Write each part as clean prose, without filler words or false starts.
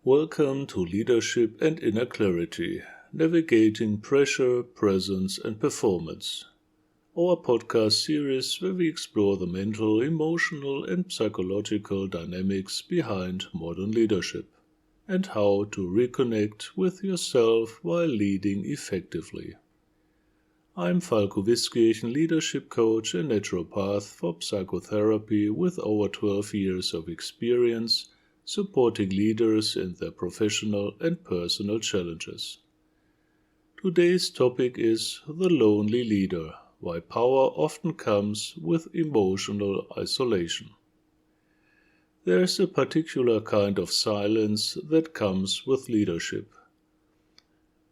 Welcome to Leadership and Inner Clarity, Navigating Pressure, Presence and Performance, our podcast series where we explore the mental, emotional and psychological dynamics behind modern leadership and how to reconnect with yourself while leading effectively. I'm Falko Wiskirchen, leadership coach and naturopath for psychotherapy with over 12 years of experience supporting leaders in their professional and personal challenges. Today's topic is the lonely leader, why power often comes with emotional isolation. There is a particular kind of silence that comes with leadership.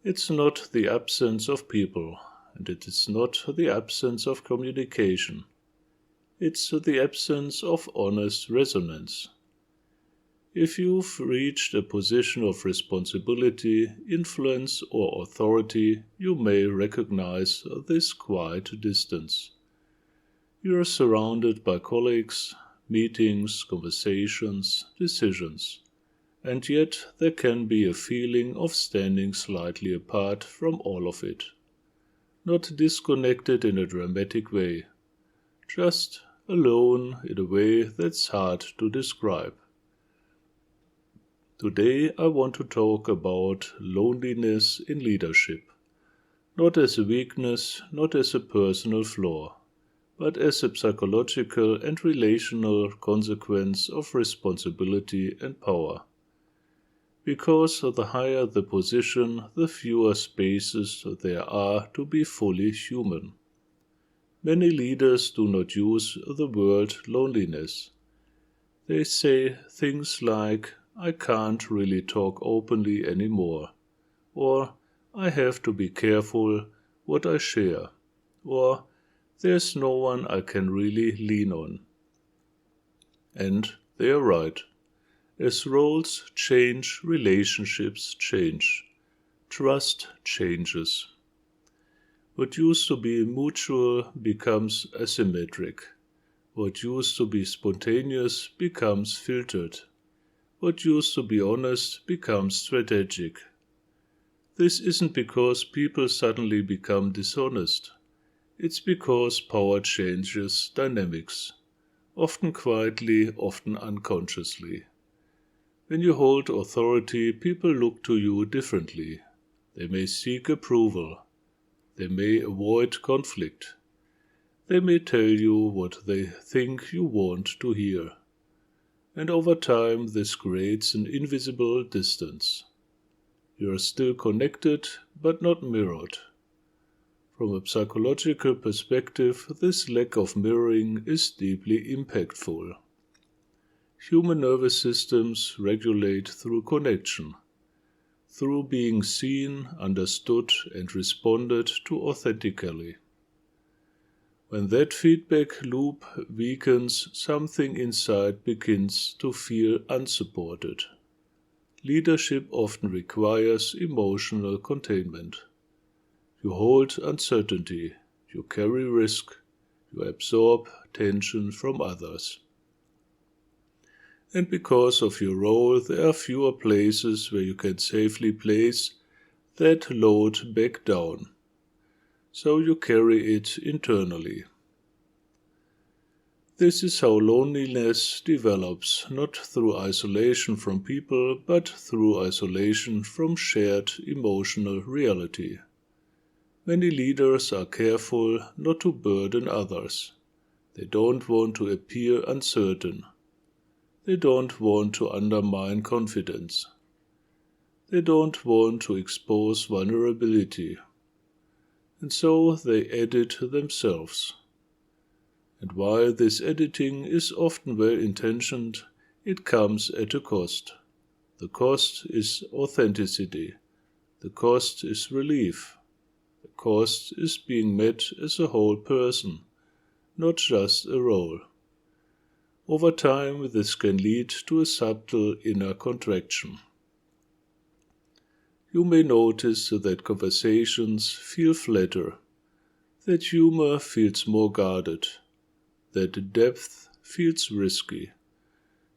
It's not the absence of people, and it is not the absence of communication. It's the absence of honest resonance. If you've reached a position of responsibility, influence, or authority, you may recognize this quiet distance. You are surrounded by colleagues, meetings, conversations, decisions, and yet there can be a feeling of standing slightly apart from all of it. Not disconnected in a dramatic way, just alone in a way that's hard to describe. Today I want to talk about loneliness in leadership, not as a weakness, not as a personal flaw, but as a psychological and relational consequence of responsibility and power. Because the higher the position, the fewer spaces there are to be fully human. Many leaders do not use the word loneliness. They say things like, I can't really talk openly anymore, or I have to be careful what I share, or there's no one I can really lean on. And they are right. As roles change, relationships change. Trust changes. What used to be mutual becomes asymmetric. What used to be spontaneous becomes filtered. What used to be honest becomes strategic. This isn't because people suddenly become dishonest. It's because power changes dynamics, often quietly, often unconsciously. When you hold authority, people look to you differently. They may seek approval. They may avoid conflict. They may tell you what they think you want to hear. And over time this creates an invisible distance. You are still connected, but not mirrored. From a psychological perspective, this lack of mirroring is deeply impactful. Human nervous systems regulate through connection, through being seen, understood, and responded to authentically. When that feedback loop weakens, something inside begins to feel unsupported. Leadership often requires emotional containment. You hold uncertainty, you carry risk, you absorb tension from others. And because of your role, there are fewer places where you can safely place that load back down. So you carry it internally. This is how loneliness develops, not through isolation from people, but through isolation from shared emotional reality. Many leaders are careful not to burden others. They don't want to appear uncertain. They don't want to undermine confidence. They don't want to expose vulnerability. And so they edit themselves. And while this editing is often well-intentioned, it comes at a cost. The cost is authenticity. The cost is relief. The cost is being met as a whole person, not just a role. Over time, this can lead to a subtle inner contraction. You may notice that conversations feel flatter, that humor feels more guarded, that depth feels risky,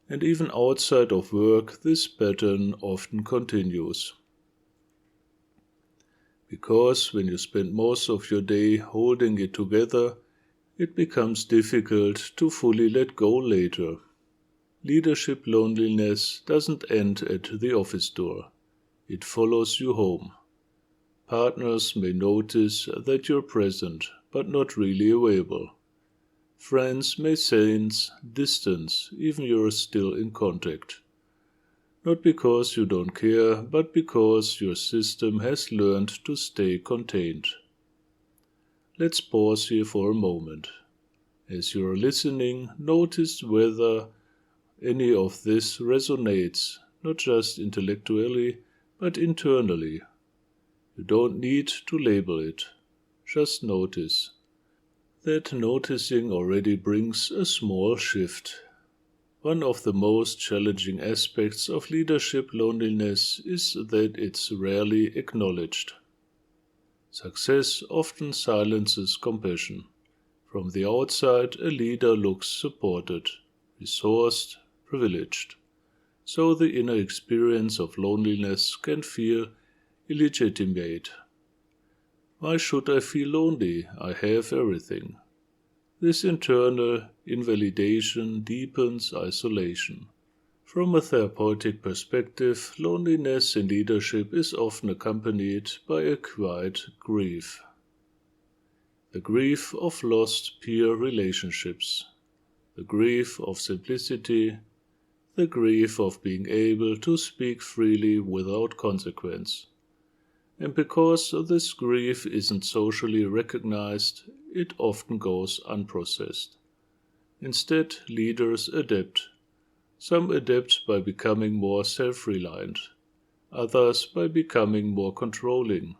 And even outside of work, this pattern often continues. Because when you spend most of your day holding it together, it becomes difficult to fully let go later. Leadership loneliness doesn't end at the office door. It follows you home. Partners may notice that you're present, but not really available. Friends may sense distance, even you're still in contact. Not because you don't care, but because your system has learned to stay contained. Let's pause here for a moment. As you're listening, notice whether any of this resonates, not just intellectually, but internally. You don't need to label it. Just notice. That noticing already brings a small shift. One of the most challenging aspects of leadership loneliness is that it's rarely acknowledged. Success often silences compassion. From the outside, a leader looks supported, resourced, privileged. So the inner experience of loneliness can feel illegitimate. Why should I feel lonely? I have everything. This internal invalidation deepens isolation. From a therapeutic perspective, loneliness in leadership is often accompanied by a quiet grief. The grief of lost peer relationships, the grief of simplicity, the grief of being able to speak freely without consequence. And because this grief isn't socially recognized, it often goes unprocessed. Instead, leaders adapt. Some adapt by becoming more self-reliant, others by becoming more controlling,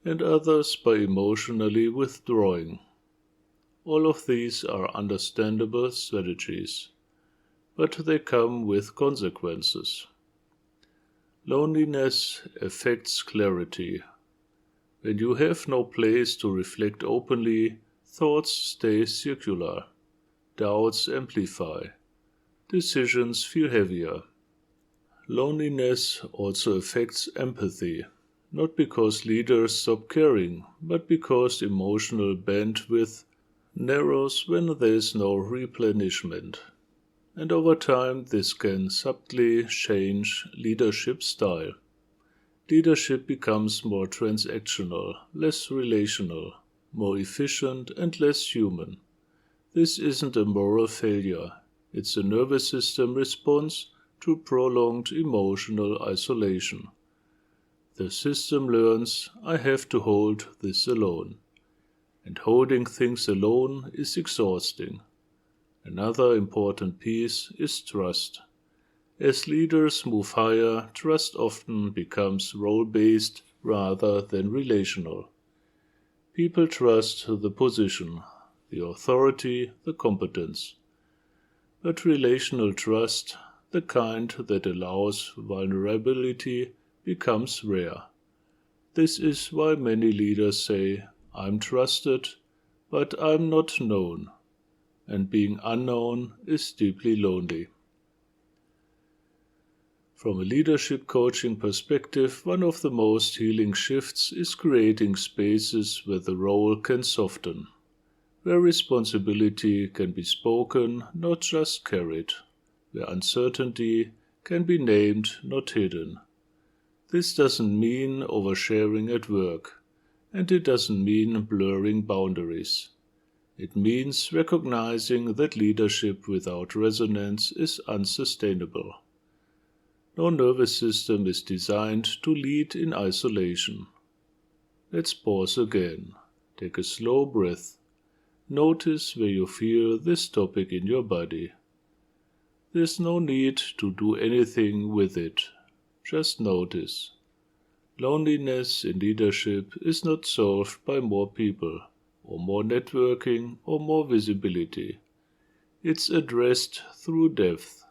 and others by emotionally withdrawing. All of these are understandable strategies, but they come with consequences. Loneliness affects clarity. When you have no place to reflect openly, thoughts stay circular, doubts amplify, decisions feel heavier. Loneliness also affects empathy, not because leaders stop caring, but because emotional bandwidth narrows when there is no replenishment. And over time, this can subtly change leadership style. Leadership becomes more transactional, less relational, more efficient, and less human. This isn't a moral failure. It's a nervous system response to prolonged emotional isolation. The system learns, I have to hold this alone. And holding things alone is exhausting. Another important piece is trust. As leaders move higher, trust often becomes role-based rather than relational. People trust the position, the authority, the competence. But relational trust, the kind that allows vulnerability, becomes rare. This is why many leaders say, I'm trusted, but I'm not known. And being unknown is deeply lonely. From a leadership coaching perspective, one of the most healing shifts is creating spaces where the role can soften, where responsibility can be spoken, not just carried, where uncertainty can be named, not hidden. This doesn't mean oversharing at work, and it doesn't mean blurring boundaries. It means recognizing that leadership without resonance is unsustainable. No nervous system is designed to lead in isolation. Let's pause again. Take a slow breath. Notice where you feel this topic in your body. There's no need to do anything with it. Just notice. Loneliness in leadership is not solved by more people, or more networking, or more visibility. It's addressed through depth,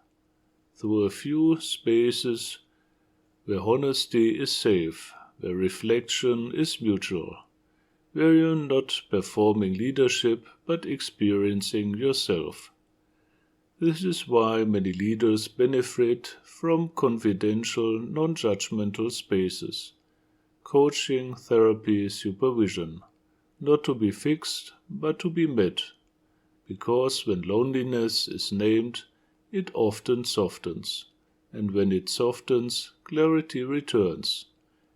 through a few spaces where honesty is safe, where reflection is mutual, where you're not performing leadership but experiencing yourself. This is why many leaders benefit from confidential, non-judgmental spaces, coaching, therapy, supervision, not to be fixed, but to be met, because when loneliness is named, it often softens, and when it softens, clarity returns,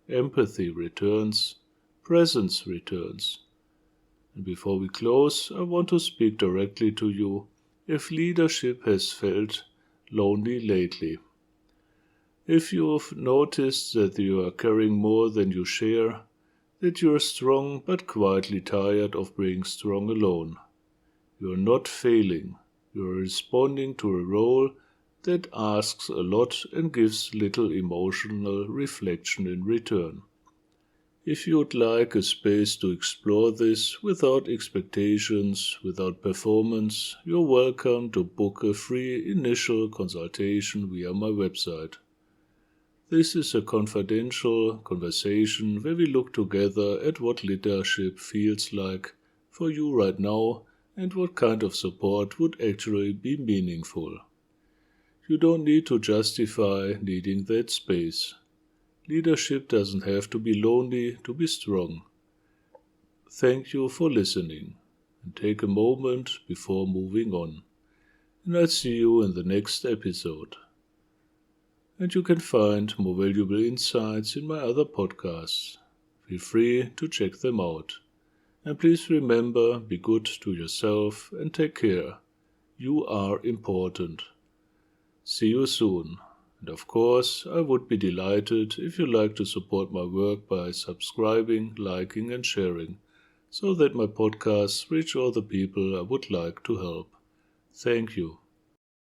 empathy returns, presence returns. And before we close, I want to speak directly to you if leadership has felt lonely lately. If you've noticed that you are carrying more than you share, that you are strong but quietly tired of being strong alone, you are not failing, you are responding to a role that asks a lot and gives little emotional reflection in return. If you'd like a space to explore this without expectations, without performance, you're welcome to book a free initial consultation via my website. This is a confidential conversation where we look together at what leadership feels like for you right now and what kind of support would actually be meaningful. You don't need to justify needing that space. Leadership doesn't have to be lonely to be strong. Thank you for listening, and take a moment before moving on. And I'll see you in the next episode. And you can find more valuable insights in my other podcasts. Feel free to check them out. And please remember, be good to yourself and take care. You are important. See you soon. And of course, I would be delighted if you like to support my work by subscribing, liking and sharing, so that my podcasts reach all the people I would like to help. Thank you.